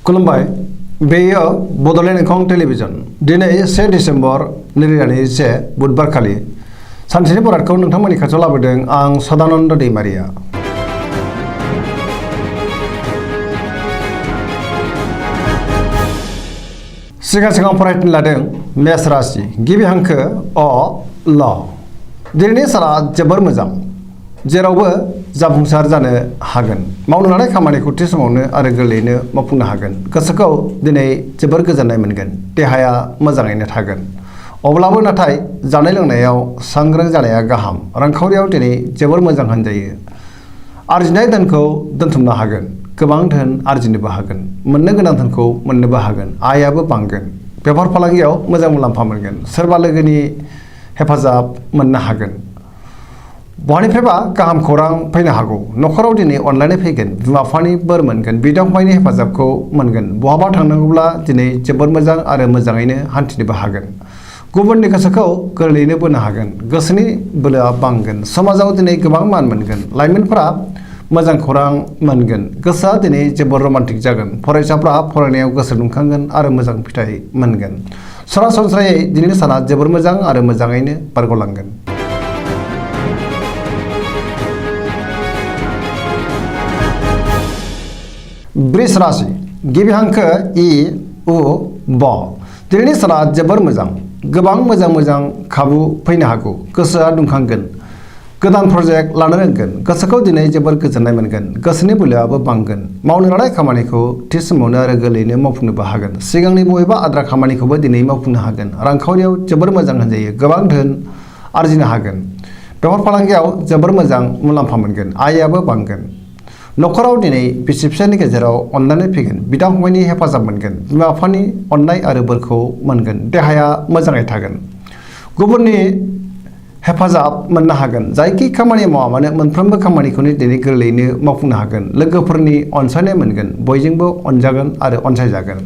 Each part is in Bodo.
खुलुमबाय बेयो बड'लेण्ड इंखं टेलिभिजन दिनै 1 डिसेम्बर 2021 बुधबारखालि सानसेनि बरादखौ नोंथांमोननि खाथियाव लाबोदों आं सदानन्द दैमारिया। सिगां फरायनो लादों मेष राशि गिबि हांखो अ ल। दिनैनि साना जोबोर मोजां, जेरावबो जाफुंसार जानो हागोन। मावनो लानाय खामानिखौ थि समावनो आरो गोरलैयैनो मावफुंनो हागोन। गोसोखौ दिनै जोबोर गोजोननाय मोनगोन। देहाया मोजाङैनो थागोन। अब्लाबो नाथाय जानाय लोंनायाव सांग्रां जानाया गाहाम। रांखावरियाव दिनै जोबोर मोजां होनजायो। आरजिनाय धोनखौ दोनथुमनो हागोन। गोबां धोन आरजिनोबो हागोन। मोननो गोनां धोनखौ मोननोबो हागोन। आयाबो बांगोन। बेफार फालांगियाव मोजां मुलाम्फा मोनगोन। सोरबा लोगोनि हेफाजाब मोननो हागोन। बहानिफ्रायबा गाहाम खौरां फैनो हागौ। न'खराव दिनै अनलायनाय फैगोन। बिमा बिफानि बोर मोनगोन। बिदा फंबायनि हेफाजाबखौ मोनगोन। बहाबा थांनांगौब्ला दिनै जोबोर मोजां आरो मोजाङैनो हान्थिनोबो हागोन। गुबुननि गोसोखौ गोरलैयैनो बोनो हागोन। गोसोनि बोलोआ बांगोन। समाजाव दिनै गोबां मान मोनगोन। लाइमोनफोरा मोजां खौरां मोनगोन। गोसोआ दिनै जोबोर रमान्टिक जागोन। फरायसाफ्रा फरायनायाव गोसो दुंखांगोन आरो मोजां फिथाइ मोनगोन। सरासनस्रायै दिनैनि साना जोबोर मोजां आरो मोजाङैनो बारग'लांगोन। वृष राशि गिबि हांखो इ उ ब। दिनैनि साना जोबोर मोजां। गोबां मोजां खाबु फैनो हागौ। गोसोआ दुंखांगोन। गोदान प्रजेक्ट लानो रोंगोन। गोसोखौ दिनै जोबोर गोजोननाय मोनगोन। गोसोनि बोलोआबो बांगोन। मावनो लानाय खामानिखौ थि समावनो आरो गोरलैयैनो मावफुंनोबो हागोन। सिगांनि बबेबा आद्रा खामानिखौबो दिनै मावफुंनो हागोन। रांखावरियाव जोबोर मोजां होनजायो। गोबां धोन आरजिनो हागोन। बेफार फालांगियाव जोबोर मोजां मुलाम्फा मोनगोन। आयाबो बांगोन। न'खराव दिनै बिसि फिसायनि गेजेराव अनलायनाय फैगोन। बिदा फंबायनि हेफाजाब मोनगोन। बिमा बिफानि अननाय आरो बोरखौ मोनगोन। देहाया मोजाङै थागोन। गुबुननि हेफाजाब मोननो हागोन। जायखि खामानि मावा मानो मोनफ्रोमबो खामानिखौनो दिनै गोरलैयैनो मावफुंनो हागोन। लोगोफोरनि अनसायनाय मोनगोन। बयजोंबो अनजागोन आरो अनसायजागोन।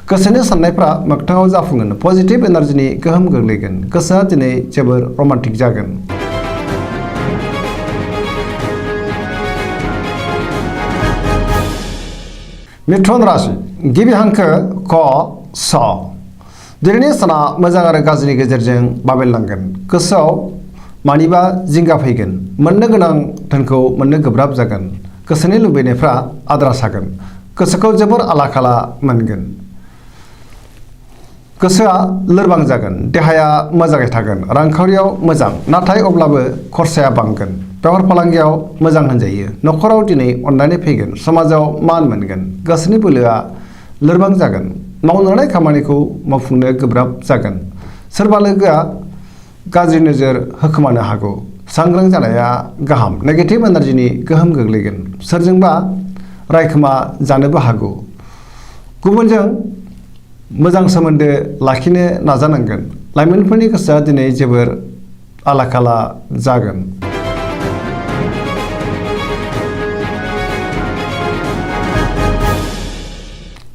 गोसोनि साननायफ्रा मोगथाङाव जाफुंगोन। पजिटिभ एनार्जिनि गोहोम गोग्लैगोन। गोसोआ दिनै जोबोर रमान्टिक जागोन। मिथुन राशि गिबि हांखो क स। दिनैनि साना मोजां आरो गाज्रिनि गेजेरजों बाबेनलांगोन। गोसोआव मानिबा जिंगा फैगोन। मोननो गोनां धोनखौ मोननो गोब्राब जागोन। गोसोनि लुबैनायफ्रा आद्रा सागोन। गोसोखौ जोबोर आला खाला मोनगोन। गोसोआ लोरबां जागोन। देहाया मोजाङै थागोन। रांखावरियाव मोजां, नाथाय अब्लाबो खरसाया बांगोन। बेफार फालांगियाव मोजां होनजायो। न'खराव दिनै अनलायनाय फैगोन। समाजाव मान मोनगोन। गोसोनि बोलोआ लोरबां जागोन। मावनो लानाय खामानिखौ मावफुंनो गोब्राब जागोन। सोरबा लोगोआ गाज्रि नोजोर होखोमानो हागौ। सांग्रां जानाया गाहाम। नेगेटिभ एनार्जिनि गोहोम गोग्लैगोन। सोरजोंबा रायखोमा जानोबो हागौ। गुबुनजों मोजां सोमोन्दो लाखिनो नाजानांगोन। लाइमोनफोरनि गोसोआ दिनै जोबोर आला खाला जागोन।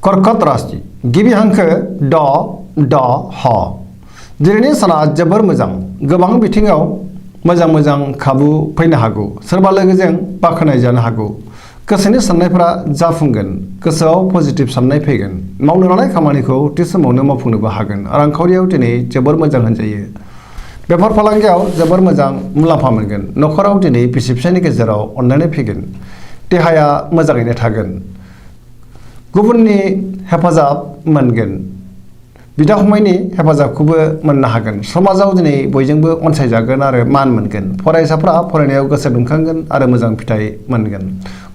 कर्कट राशि गिबि हांखो ड ड ह। दिनैनि साना जोबोर मोजां। गोबां बिथिङाव मोजां खाबु फैनो हागौ। सोरबा लोगोजों बाख्नाय जानो हागौ। गोसोनि साननायफोरा जाफुंगोन। गोसोआव पजिटिभ साननाय फैगोन। मावनो लानाय खामानिखौ थि समावनो मावफुंनोबो हागोन। रांखावरियाव दिनै जोबोर मोजां होनजायो। बेफार फालांगियाव जोबोर मोजां मुलाम्फा मोनगोन। न'खराव दिनै बिसि फिसायनि गेजेराव अनलायनाय फैगोन। देहाया मोजाङैनो थागोन। गुबुननि हेफाजाब मोनगोन। बिदा फंबायनि हेफाजाबखौबो मोननो हागोन। समाजाव दिनै बयजोंबो अनसायजागोन आरो मान मोनगोन। फरायसाफ्रा फरायनायाव गोसो दुंखांगोन आरो मोजां फिथाइ मोनगोन।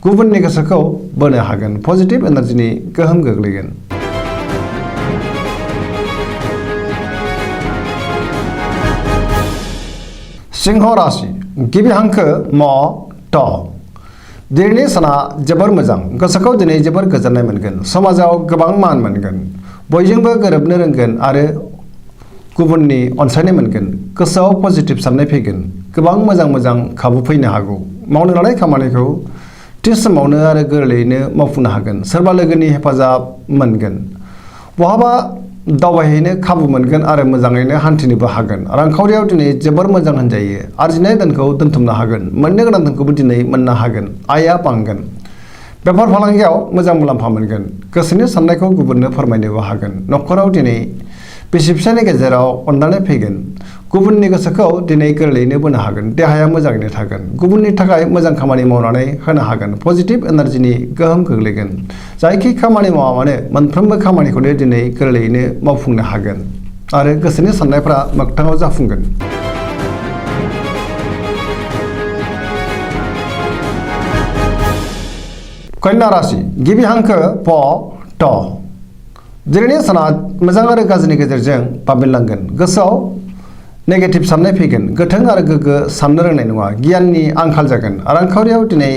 गुबुननि गोसोखौ बोनो हागोन। पजिटिभ एनार्जिनि गोहोम गोग्लैगोन। सिंह राशि गिबि हांखो म ट। दिनैनि साना जोबोर मोजां। गोसोखौ दिनै जोबोर गोजोननाय मोनगोन। समाजाव गोबां मान मोनगोन। बयजोंबो गोरोबनो रोंगोन आरो गुबुननि अनसायनाय मोनगोन। गोसोआव पजिटिभ साननाय फैगोन। गोबां मोजां खाबु फैनो हागौ। मावनो लानाय खामानिखौ थि समावनो आरो गोरलैयैनो मावफुंनो हागोन। सोरबा लोगोनि हेफाजाब मोनगोन। बहाबा दावबायहैनो खाबु मोनगोन आरो मोजाङैनो हान्थिनोबो हागोन। रांखावरियाव दिनै जोबोर मोजां होनजायो। आरजिनाय धोनखौ दोनथुमनो हागोन। मोननो गोनां धोनखौबो दिनै मोननो हागोन। आया बांगोन। बेफार फालांगियाव मोजां मुलाम्फा मोनगोन। गोसोनि साननायखौ गुबुननो फोरमायनोबो हागोन। न'खराव दिनै बिसि फिसायनि गेजेराव अनलायनाय फैगोन। गुबुननि गोसोखौ दिनै गोरलैयैनो बोनो हागोन। देहाया मोजाङैनो थागोन। गुबुननि थाखाय मोजां खामानि मावनानै होनो हागोन। पजिटिभ एनार्जिनि गोहोम गोग्लैगोन। जायखि खामानि मावा मानो मोनफ्रोमबो खामानिखौनो दिनै गोरलैयैनो मावफुंनो हागोन आरो गोसोनि साननायफ्रा मोगथाङाव जाफुंगोन। कन्या राशि गिबि हांखो प ट। दिनैनि साना मोजां आरो गाज्रिनि गेजेरजों बाबेनलांगोन। गोसोआव नेगेटिभ साननाय फैगोन। गोथों आरो गोग्गो साननो रोंनाय नङा। गियाननि आंखाल जागोन। रांखावरियाव दिनै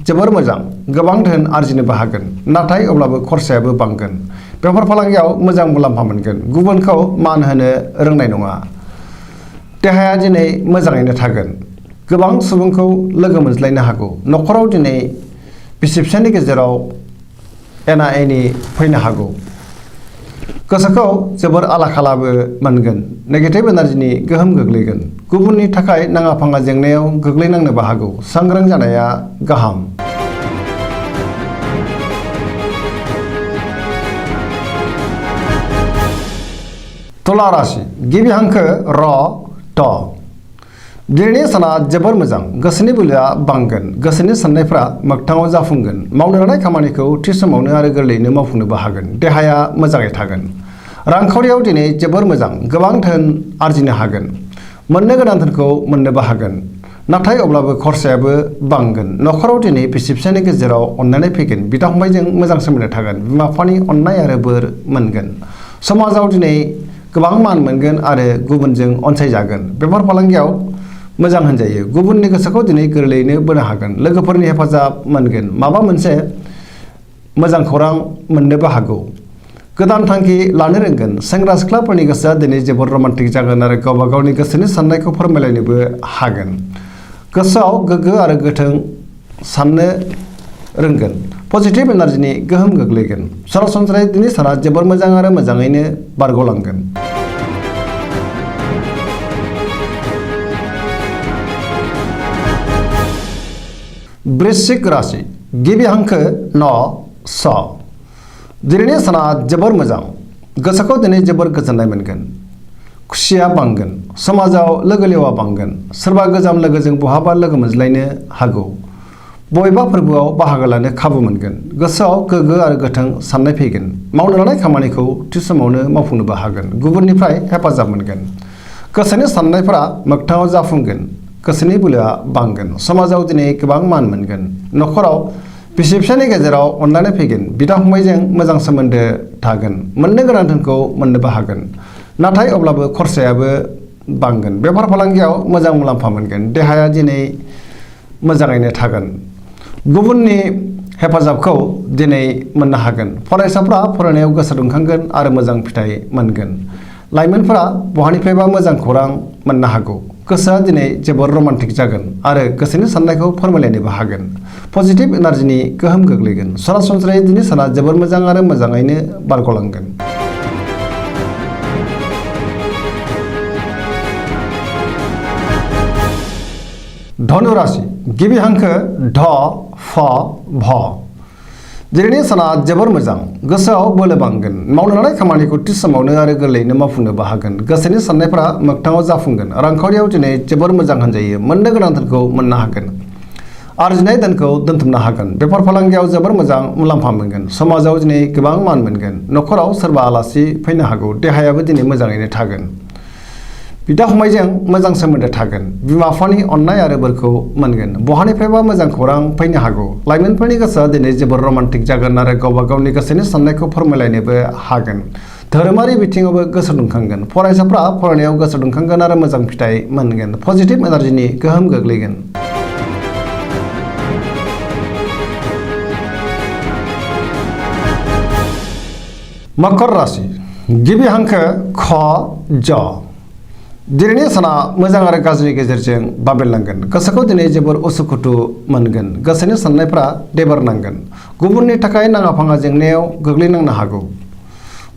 जोबोर मोजां। गोबां धोन आरजिनोबो हागोन। नाथाय अब्लाबो खरसायाबो बांगोन। बेफार फालांगियाव मोजां मुलाम्फा मोनगोन। गुबुनखौ मान होनो रोंनाय नङा। देहाया दिनै मोजाङैनो थागोन। गोबां सुबुंखौ लोगो मोनज्लायनो हागौ। न'खराव दिनै बिसि फिसायनि गेजेराव एना एनि फैनो हागौ। गोसोखौ जोबोर आला खालाबो मोनगोन। नेगेटिभ एनार्जिनि गोहोम गोग्लैगोन। गुबुननि थाखाय नाङा फाङा जेंनायाव गोग्लैनांनोबो हागौ। सांग्रां जानाया गाहाम। तुला राशि गिबि हांखो र ट। दिनैनि साना जोबोर मोजां। गोसोनि बोलोआ बांगोन। गोसोनि साननायफ्रा मोगथाङाव जाफुंगोन। मावनो लानाय खामानिखौ थि समावनो आरो गोरलैयैनो मावफुंनोबो हागोन। देहाया मोजाङै थागोन। रांखावरियाव दिनै जोबोर मोजां। गोबां धोन आरजिनो हागोन। मोननो गोनां धोनखौ मोननोबो हागोन। नाथाय अब्लाबो खरसायाबो बांगोन। न'खराव दिनै बिसि फिसायनि गेजेराव अनलायनाय फैगोन। बिदा फंबायजों मोजां सोमोन्दो थागोन। बिमा बिफानि अननाय आरो बोर मोनगोन। समाजाव दिनै गोबां मान मोनगोन आरो गुबुनजों अनसायजागोन। बेफार फालांगियाव मोजां होनजायो। गुबुननि गोसोखौ दिनै गोरलैयैनो बोनो हागोन। लोगोफोरनि हेफाजाब मोनगोन। माबा मोनसे मोजां खौरां मोननोबो हागौ। गोदान थांखि लानो रोंगोन। सेंग्रा सिख्लाफोरनि गोसोआ दिनै जोबोर रमान्टिक जागोन आरो गावबा गावनि गोसोनि साननायखौ फोरमायलायनोबो हागोन। गोसोआव गोग्गो आरो गोथों साननो रोंगोन। पजिटिभ एनार्जिनि गोहोम गोग्लैगोन। सरासनस्रायै दिनै साना जोबोर मोजां आरो मोजाङैनो बारग'लांगोन। वृश्चिक राशि गिबि हांखो न स। दिनैनि साना जोबोर मोजां। गोसोखौ दिनै जोबोर गोजोननाय मोनगोन। खुसिया बांगोन। समाजाव लोगो लेवा बांगोन। सोरबा गोजाम लोगोजों बहाबा लोगो मोनज्लायनो हागौ। बबेबा फोरबोआव बाहागो लानो खाबु मोनगोन। गोसोआव गोग्गो आरो गोथों साननाय फैगोन। मावनो लानाय खामानिखौ थि समावनो मावफुंनोबो हागोन। गुबुननिफ्राय हेफाजाब मोनगोन। गोसोनि साननायफोरा मोगथाङाव जाफुंगोन। गोसोनि बोलोआ बांगोन। समाजाव दिनै गोबां मान मोनगोन। न'खराव बिसि फिसायनि गेजेराव अनलायनाय फैगोन। बिदा फंबायजों मोजां सोमोन्दो थागोन। मोननो गोनां धोनखौ मोननोबो हागोन। नाथाय अब्लाबो खरसायाबो बांगोन। बेफार फालांगियाव मोजां मुलाम्फा मोनगोन। देहाया दिनै मोजाङैनो थागोन। गुबुननि हेफाजाबखौ दिनै मोननो हागोन। फरायसाफ्रा फरायनायाव गोसो दुंखांगोन आरो मोजां फिथाइ मोनगोन। लाइमोनफोरा बहानिफ्रायबा मोजां खौरां मोननो हागौ। गोसोआ दिनै जोबोर रमान्टिक जागोन आरो गोसोनि साननायखौ फोरमायलायनोबो हागोन। पजिटिभ एनार्जिनि गोहोम गोग्लैगोन। सरासनस्रायै दिनै साना जोबोर मोजां आरो मोजाङैनो बारग'लांगोन। धनु राशि गिबि हांखो ढ फ भ। दिनैनि साना जोबोर मोजां। गोसोआव बोलो बांगोन। मावनो लानाय खामानिखौ थि समावनो आरो गोरलैयैनो मावफुंनोबो हागोन। गोसोनि साननायफ्रा मोगथाङाव जाफुंगोन। रांखावरियाव दिनै जोबोर मोजां होनजायो। मोननो गोनां धोनखौ मोननो हागोन। आरजिनाय धोनखौ दोनथुमनो हागोन। बेफार फालांगियाव जोबोर मोजां मुलाम्फा मोनगोन। समाजाव दिनै गोबां मान मोनगोन। न'खराव सोरबा आलासि फैनो हागौ। देहायाबो दिनै मोजाङैनो थागोन। बिदा फंबायजों मोजां सोमोन्दो थागोन। बिमा बिफानि अननाय आरो बोरखौ मोनगोन। बहानिफ्रायबा मोजां खौरां फैनो हागौ। लाइमोनफोरनि गोसोआ दिनै जोबोर रमान्टिक जागोन आरो गावबा गावनि गोसोनि साननायखौ फोरमायलायनोबो हागोन। धोरोमारि बिथिङावबो गोसो दुंखांगोन। फरायसाफ्रा फरायनायाव गोसो दुंखांगोन आरो मोजां फिथाइ मोनगोन। पजिटिभ एनार्जिनि गोहोम गोग्लैगोन। मकर राशि गिबि हांखो ख ज। दिनैनि साना मोजां आरो गाज्रिनि गेजेरजों बाबेनलांगोन। गोसोखौ दिनै जोबोर उसुखुथु मोनगोन। गोसोनि साननायफ्रा देबारनांगोन। गुबुननि थाखाय नाङा फाङा जेंनायाव गोग्लैनांनो हागौ।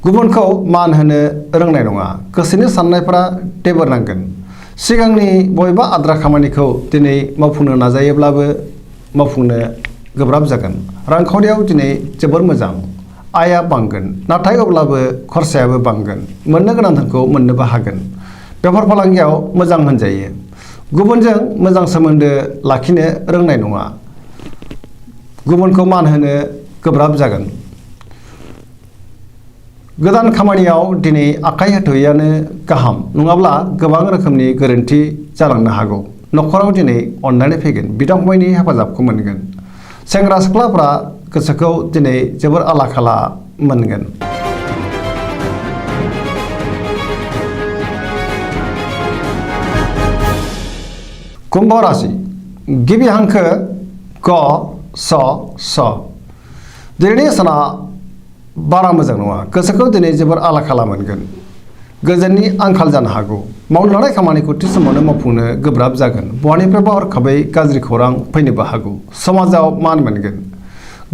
गुबुनखौ मान होनो रोंनाय नङा। गोसोनि साननायफ्रा देबारनांगोन। सिगांनि बबेबा आद्रा खामानिखौ दिनै मावफुंनो नाजायोब्लाबो मावफुंनो गोब्राब जागोन। रांखावरियाव दिनै जोबोर मोजां, आयआ बांगोन, नाथाय अब्लाबो खरसायाबो बांगोन। मोननो गोनां धोनखौ मोननोबो हागोन। बेफार फालांगियाव मोजां होनजायो। गुबुनजों मोजां सोमोन्दो लाखिनो रोंनाय नङा। गुबुनखौ मान होनो गोब्राब जागोन। गोदान खामानियाव दिनै आखाइ होथ'यैआनो गाहाम, नङाब्ला गोबां रोखोमनि गोरोन्थि जालांनो हागौ। न'खराव दिनै अननानै फैगोन, बिदा फंबायनि हेफाजाबखौ मोनगोन। सेंग्रा सिख्लाफ्रा गोसोखौ दिनै जोबोर आला खाला मोनगोन। कुम्भ राशि गिबि हांखो ग स स। दिनैनि साना बारा मोजां नङा। गोसोखौ दिनै जोबोर आला खाला मोनगोन। गोजोननि आंखाल जानो हागौ। मावनो लानाय खामानिखौ थि समावनो मावफुंनो गोब्राब जागोन। बहानिफ्रायबा हरखाबै गाज्रि खौरां फैनोबो हागौ। समाजाव मान मोनगोन।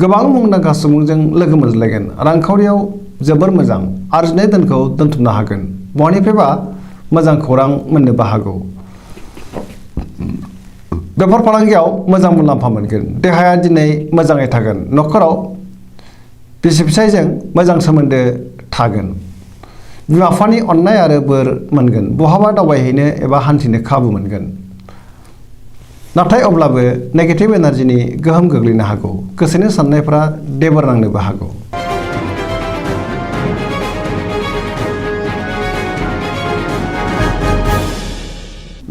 गोबां मुंदांखा सुबुंजों लोगो मोनज्लायगोन। रांखावरियाव जोबोर मोजां। आरजिनाय धोनखौ दोनथुमनो हागोन। बहानिफ्रायबा मोजां खौरां मोननोबो हागौ। बेफार फालांगियाव मोजां मुलाम्फा मोनगोन। देहाया दिनै मोजाङै थागोन। न'खराव बिसि फिसायजों मोजां सोमोन्दो थागोन। बिमा बिफानि अननाय आरो बोर मोनगोन। बहाबा दावबायहैनो एबा हान्थिनो खाबु मोनगोन। नाथाय अब्लाबो नेगेटिभ एनार्जिनि गोहोम गोग्लैनो हागौ। गोसोनि साननायफ्रा देबोर नांनोबो हागौ।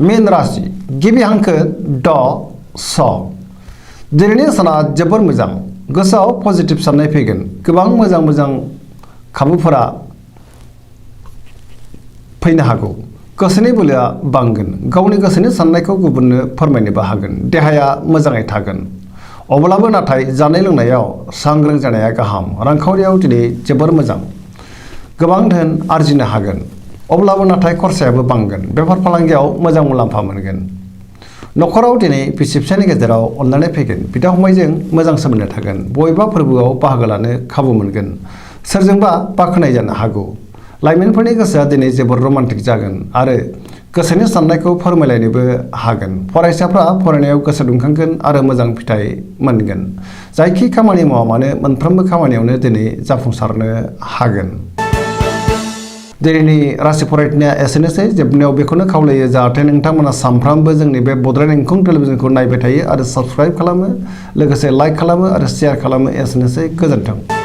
मीन राशि गिबि हांखो ड स। दिनैनि साना जोबोर मोजां। गोसोआव पजिटिभ साननाय फैगोन। गोबां मोजां खाबुफोरा फैनो हागौ। गोसोनि बोलोआ बांगोन। गावनि गोसोनि साननायखौ गुबुननो फोरमायनोबो हागोन। देहाया मोजाङै थागोन। अब्लाबो नाथाय जानाय लोंनायाव सांग्रां जानाया गाहाम। रांखावरियाव दिनै जोबोर मोजां। गोबां धोन आरजिनो हागोन। अब्लाबो नाथाय खरसायाबो बांगोन। बेफार फालांगियाव मोजां मुलाम्फा मोनगोन। न'खराव दिनै बिसि फिसायनि गेजेराव अननानै फैगोन। बिदा फंबायजों मोजां सोमोन्दो थागोन। बबेबा फोरबोआव बाहागो लानो खाबु मोनगोन। सोरजोंबा बाख्नाय जानो हागौ। लाइमोनफोरनि गोसोआ दिनै जोबोर रमान्टिक जागोन आरो गोसोनि साननायखौ फोरमायलायनोबो हागोन। फरायसाफ्रा फरायनायाव गोसो दुंखांगोन आरो मोजां फिथाइ मोनगोन। जायखि खामानि मावा मानो मोनफ्रोमबो खामानियावनो दिनै जाफुंसारनो हागोन। दिनैनि राशि फरायनाया एसेनोसै। जोबनायाव बेखौनो खावलायो जाहाथे नोंथांमोना सानफ्रामबो जोंनि बे बड'लेण्ड इंखं टेलिभिजनखौ नायबाय थायो आरो साबस्क्राइब खालामो, लोगोसे लाइक खालामो आरो शेयार खालामो। एसेनोसै, गोजोन्थों।